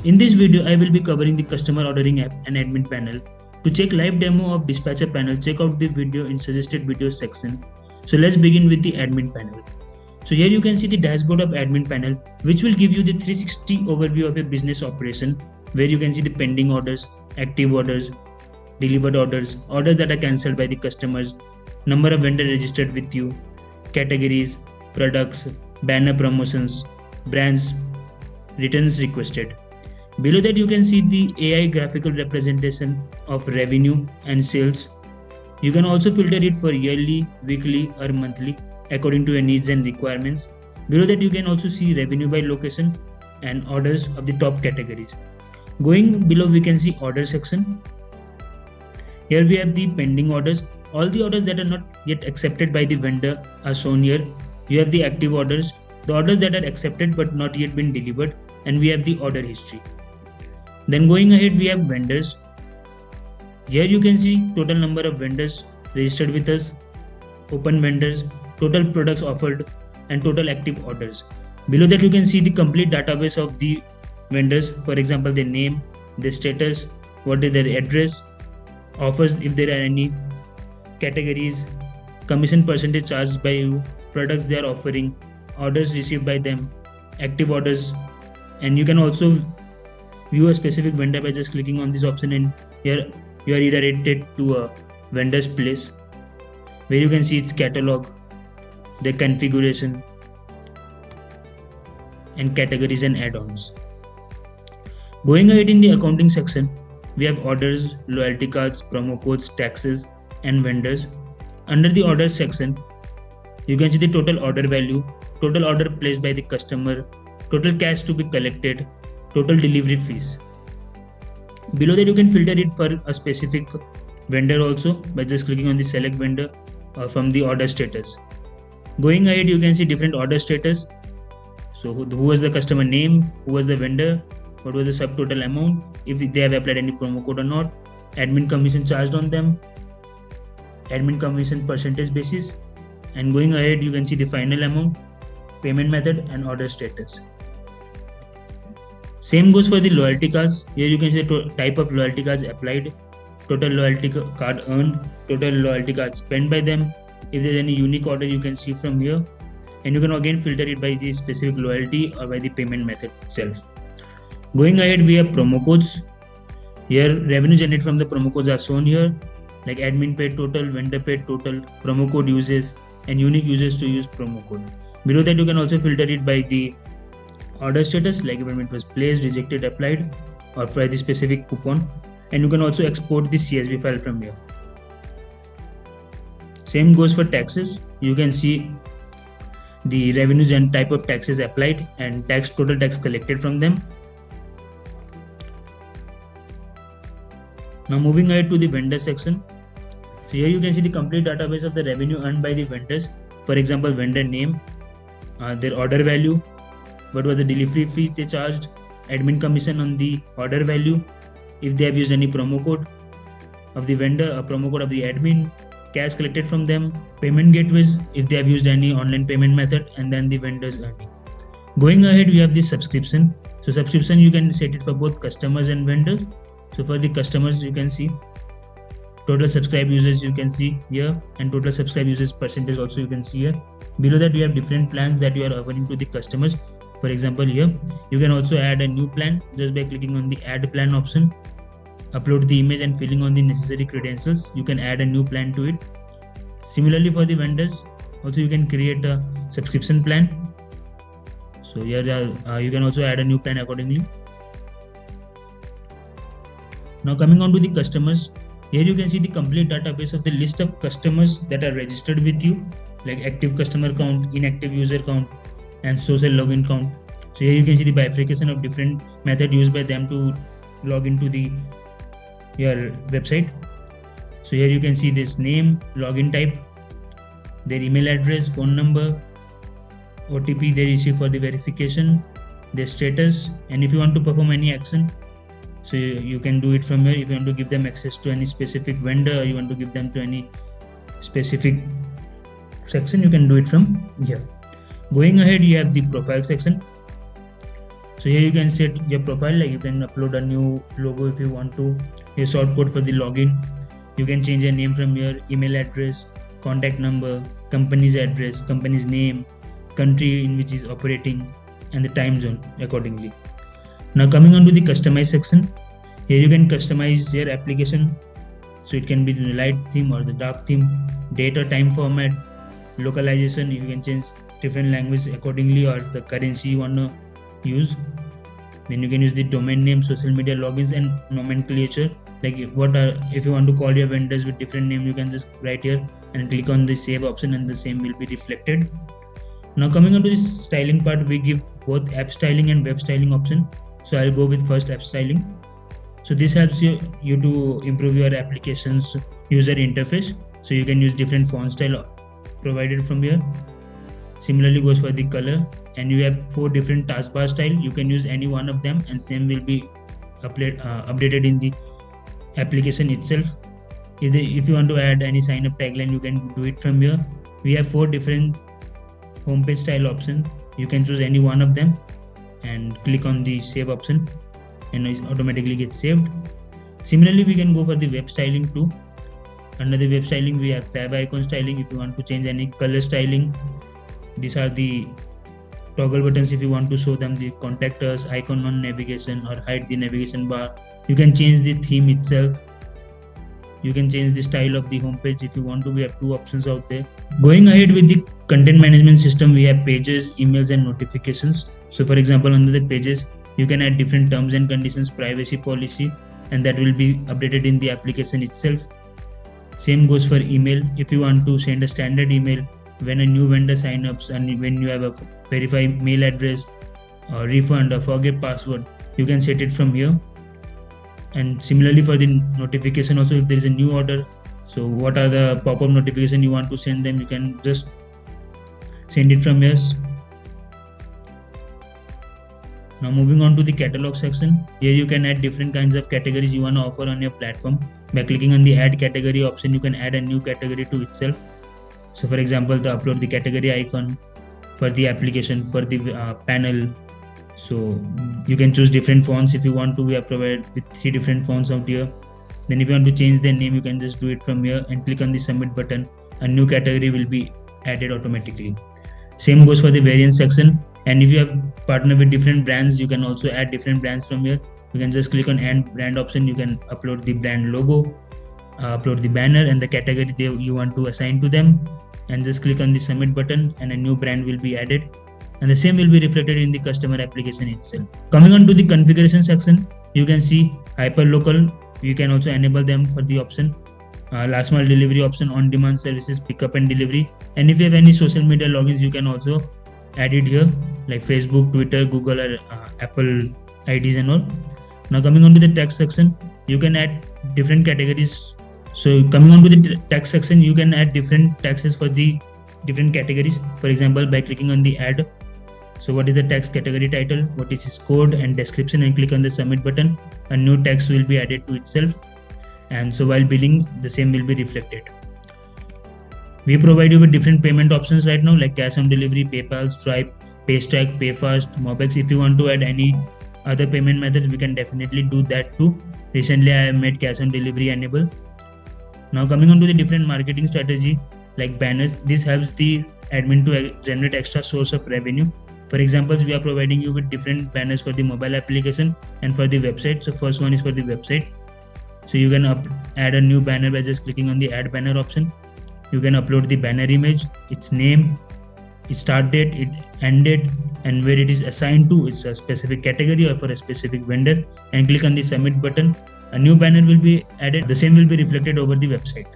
In this video, I will be covering the customer ordering app and admin panel. To check live demo of dispatcher panel, check out the video in suggested videos section. So let's begin with the admin panel. So here you can see the dashboard of admin panel, which will give you the 360 overview of a business operation, where you can see the pending orders, active orders, delivered orders, orders that are cancelled by the customers, number of vendors registered with you, categories, products, banner promotions, brands, returns requested. Below that you can see the AI graphical representation of revenue and sales. You can also filter it for yearly, weekly or monthly according to your needs and requirements. Below that you can also see revenue by location and orders of the top categories. Going below we can see order section. Here we have the pending orders. All the orders that are not yet accepted by the vendor are shown here. You have the active orders, the orders that are accepted but not yet been delivered, and we have the order history. Then going ahead we have vendors. Here you can see total number of vendors registered with us, open vendors, total products offered, and total active orders. Below that you can see the complete database of the vendors, for example their name, their status, what is their address, offers if there are any, categories, commission percentage charged by you, products they are offering, orders received by them, active orders, and you can also view a specific vendor by just clicking on this option, and here you are redirected to a vendor's place where you can see its catalog, their configuration, and categories and add-ons. Going ahead in the accounting section, we have orders, loyalty cards, promo codes, taxes, and vendors. Under the orders section, you can see the total order value, total order placed by the customer, total cash to be collected, total delivery fees. Below that you can filter it for a specific vendor also by just clicking on the select vendor or from the order status. Going ahead you can see different order status. So who was the customer name, who was the vendor, what was the subtotal amount, if they have applied any promo code or not, admin commission charged on them, admin commission percentage basis, and going ahead you can see the final amount, payment method, and order status. Same goes for the loyalty cards. Here you can see the type of loyalty cards applied, total loyalty card earned, total loyalty card spent by them. If there is any unique order you can see from here, and you can again filter it by the specific loyalty or by the payment method itself. Going ahead we have promo codes. Here revenue generated from the promo codes are shown here, like admin paid total, vendor paid total, promo code uses, and unique users to use promo code. Below that you can also filter it by the order status, like if payment was placed, rejected, applied, or for the specific coupon, and you can also export the CSV file from here. Same goes for taxes. You can see the revenues and type of taxes applied and total tax collected from them. Now moving ahead to the vendor section. So here you can see the complete database of the revenue earned by the vendors. For example, vendor name, their order value, what was the delivery fee they charged, admin commission on the order value, if they have used any promo code of the vendor, a promo code of the admin, cash collected from them, payment gateways, if they have used any online payment method, and then the vendor's earning. Going ahead, we have the subscription. So subscription you can set it for both customers and vendors. So for the customers you can see total subscribe users you can see here, and total subscribe users percentage also you can see here. Below that you have different plans that you are offering to the customers. For example, here you can also add a new plan just by clicking on the add plan option, upload the image and filling on the necessary credentials. You can add a new plan to it. Similarly for the vendors, also you can create a subscription plan. So here you can also add a new plan accordingly. Now coming on to the customers, here you can see the complete database of the list of customers that are registered with you, like active customer count, inactive user count, and social login count. So here you can see the bifurcation of different method used by them to log into your website. So here you can see this name, login type, their email address, phone number, OTP they receive for the verification, their status, and if you want to perform any action, so you can do it from here. If you want to give them access to any specific vendor, or you want to give them to any specific section, you can do it from here. Going ahead, you have the profile section. So here you can set your profile, like you can upload a new logo if you want to, a short code for the login. You can change your name from your email address, contact number, company's address, company's name, country in which is operating, and the time zone accordingly. Now coming on to the customize section, here you can customize your application. So it can be the light theme or the dark theme, date or time format, localization, you can change different language accordingly or the currency you want to use. Then you can use the domain name, social media logins, and nomenclature. Like if you want to call your vendors with different name, you can just write here and click on the save option and the same will be reflected. Now coming on to this styling part, we give both app styling and web styling option. So I'll go with first app styling. So this helps you to improve your application's user interface. So you can use different font style provided from here. Similarly goes for the color, and you have 4 different taskbar style. You can use any one of them and same will be updated in the application itself. If you want to add any sign up tagline, you can do it from here. We have 4 different homepage style options. You can choose any one of them and click on the save option and it automatically gets saved. Similarly, we can go for the web styling too. Under the web styling, we have tab icon styling. If you want to change any color styling, these are the toggle buttons if you want to show them the contact us, icon on navigation, or hide the navigation bar. You can change the theme itself. You can change the style of the homepage if you want to. We have 2 options out there. Going ahead with the content management system, we have pages, emails, and notifications. So for example, under the pages, you can add different terms and conditions, privacy policy, and that will be updated in the application itself. Same goes for email. If you want to send a standard email when a new vendor sign ups and when you have a verified mail address or refund or forget password, you can set it from here. And similarly for the notification also, if there is a new order, so what are the pop-up notification you want to send them, you can just send it from here. Now moving on to the catalog section, here you can add different kinds of categories you want to offer on your platform. By clicking on the add category option, you can add a new category to itself. So for example, to upload the category icon for the application, for the panel. So you can choose different fonts if you want to. We are provided with 3 different fonts out here. Then if you want to change their name, you can just do it from here and click on the submit button. A new category will be added automatically. Same goes for the variant section. And if you have partnered with different brands, you can also add different brands from here. You can just click on add brand option. You can upload the brand logo, upload the banner and the category you want to assign to them, and just click on the submit button and a new brand will be added. And the same will be reflected in the customer application itself. Coming on to the configuration section, you can see hyperlocal. You can also enable them for the option. Last mile delivery option, on-demand services, pickup and delivery. And if you have any social media logins, you can also add it here, like Facebook, Twitter, Google, or Apple IDs and all. Now coming on to the text section, you can add different categories. So coming on to the text section, you can add different taxes for the different categories. For example, by clicking on the add. So what is the text category title, what is its code and description, and click on the submit button. A new text will be added to itself. And so while billing, the same will be reflected. We provide you with different payment options right now, like cash on delivery, PayPal, Stripe, Paystack, Payfast, Mobex. If you want to add any other payment methods, we can definitely do that too. Recently, I have made cash on delivery enable. Now coming on to the different marketing strategy, like banners, this helps the admin to generate extra source of revenue. For example, we are providing you with different banners for the mobile application and for the website. So first one is for the website. So you can add a new banner by just clicking on the add banner option. You can upload the banner image, its name, its start date, its end date, and where it is assigned to. It's a specific category or for a specific vendor, and click on the submit button. A new banner will be added. The same will be reflected over the website.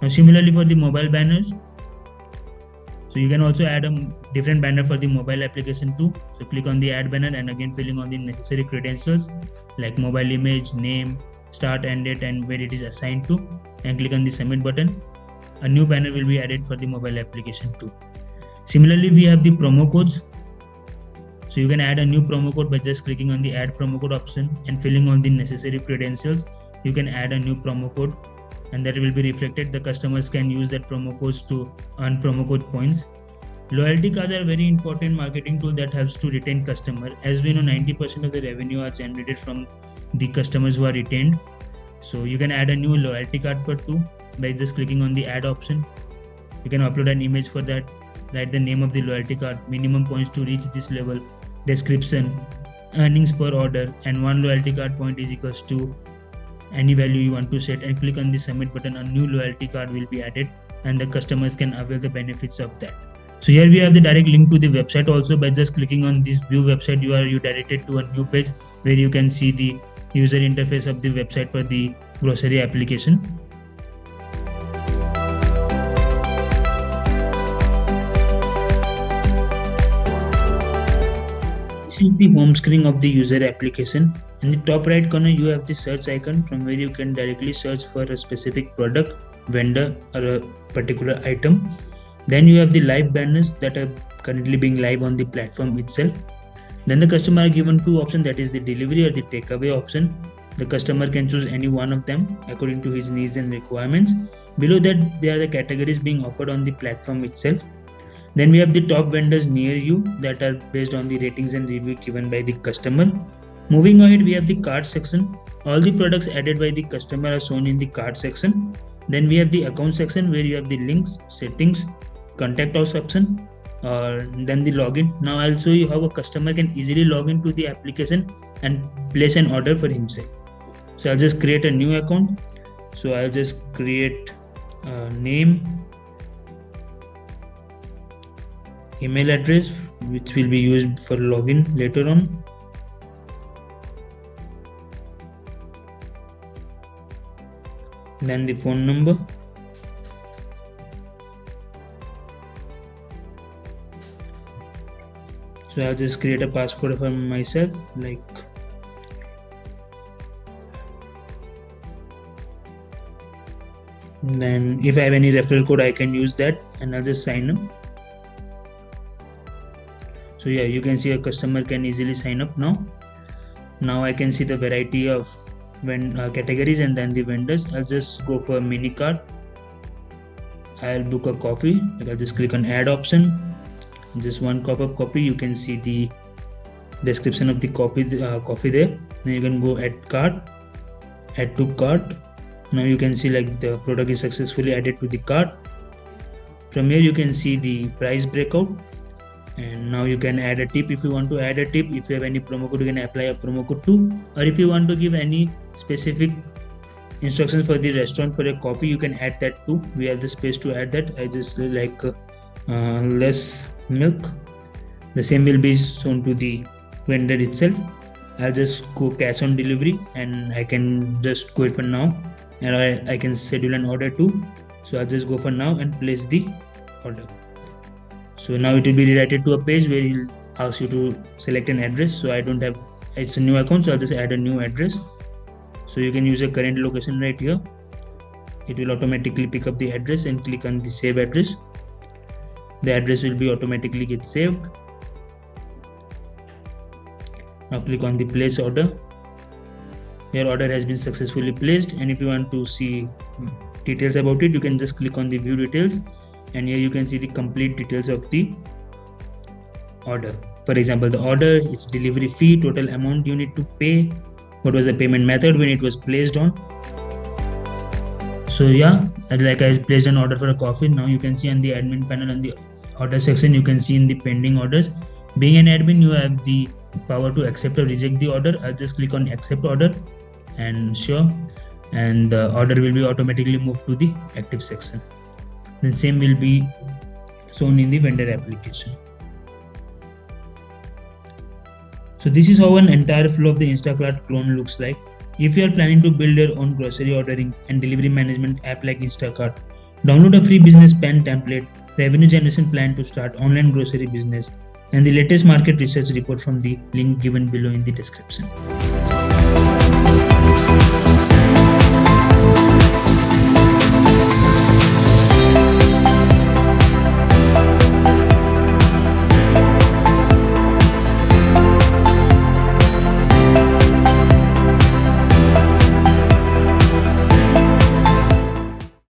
Now similarly for the mobile banners, so you can also add a different banner for the mobile application too. So click on the add banner and again filling on the necessary credentials like mobile image, name, start, end date, and where it is assigned to, and click on the submit button. A new banner will be added for the mobile application too. Similarly, we have the promo codes. So you can add a new promo code by just clicking on the add promo code option and filling all the necessary credentials. You can add a new promo code and that will be reflected. The customers can use that promo codes to earn promo code points. Loyalty cards are a very important marketing tool that helps to retain customer. As we know, 90% of the revenue are generated from the customers who are retained. So you can add a new loyalty card for two by just clicking on the add option. You can upload an image for that, write the name of the loyalty card, minimum points to reach this level, description, earnings per order, and one loyalty card point is equals to any value you want to set, and click on the submit button. A new loyalty card will be added and the customers can avail the benefits of that. So here we have the direct link to the website also. By just clicking on this view website, you directed to a new page where you can see the user interface of the website for the grocery application. This is the home screen of the user application. In the top right corner, you have the search icon from where you can directly search for a specific product, vendor, or a particular item. Then you have the live banners that are currently being live on the platform itself. Then the customer are given two options, that is the delivery or the takeaway option. The customer can choose any one of them according to his needs and requirements. Below that, there are the categories being offered on the platform itself. Then we have the top vendors near you that are based on the ratings and review given by the customer. Moving ahead, we have the cart section. All the products added by the customer are shown in the cart section. Then we have the account section where you have the links, settings, contact us option, or then the login. Now I'll show you how a customer can easily log into the application and place an order for himself. So I'll just create a new account. So I'll just create a name, email address, which will be used for login later on. Then the phone number. So I'll just create a password for myself, like then if I have any referral code I can use that, and I'll just sign up. So yeah, you can see a customer can easily sign up now. Now I can see the variety of categories and then the vendors. I'll just go for a mini cart. I'll book a coffee. I'll just click on add option. Just one cup of coffee. You can see the description of the coffee there. Then you can go add cart, add to cart. Now you can see like the product is successfully added to the cart. From here you can see the price breakout, and now you can add a tip if you want to add a tip. If you have any promo code, you can apply a promo code too, or if you want to give any specific instructions for the restaurant for a coffee, you can add that too. We have the space to add that. I just like less milk. The same will be shown to the vendor itself. I'll just go cash on delivery, and I can just go it for now, and I can schedule an order too. So I'll just go for now and place the order. So now it will be redirected to a page where he'll ask you to select an address. So I don't have, it's a new account, so I'll just add a new address. So you can use your current location right here. It will automatically pick up the address and click on the save address. The address will be automatically get saved. Now click on the place order. Your order has been successfully placed, and if you want to see details about it, you can just click on the view details, and here you can see the complete details of the order. For example, the order, its delivery fee, total amount you need to pay, what was the payment method when it was placed on. So yeah, like I placed an order for a coffee. Now you can see on the admin panel on the order section, you can see in the pending orders. Being an admin, you have the power to accept or reject the order. I'll just click on accept order and sure, and the order will be automatically moved to the active section. Then same will be shown in the vendor application. So this is how an entire flow of the Instacart clone looks like. If you are planning to build your own grocery ordering and delivery management app like Instacart, download a free business plan template, revenue generation plan to start online grocery business, and the latest market research report from the link given below in the description.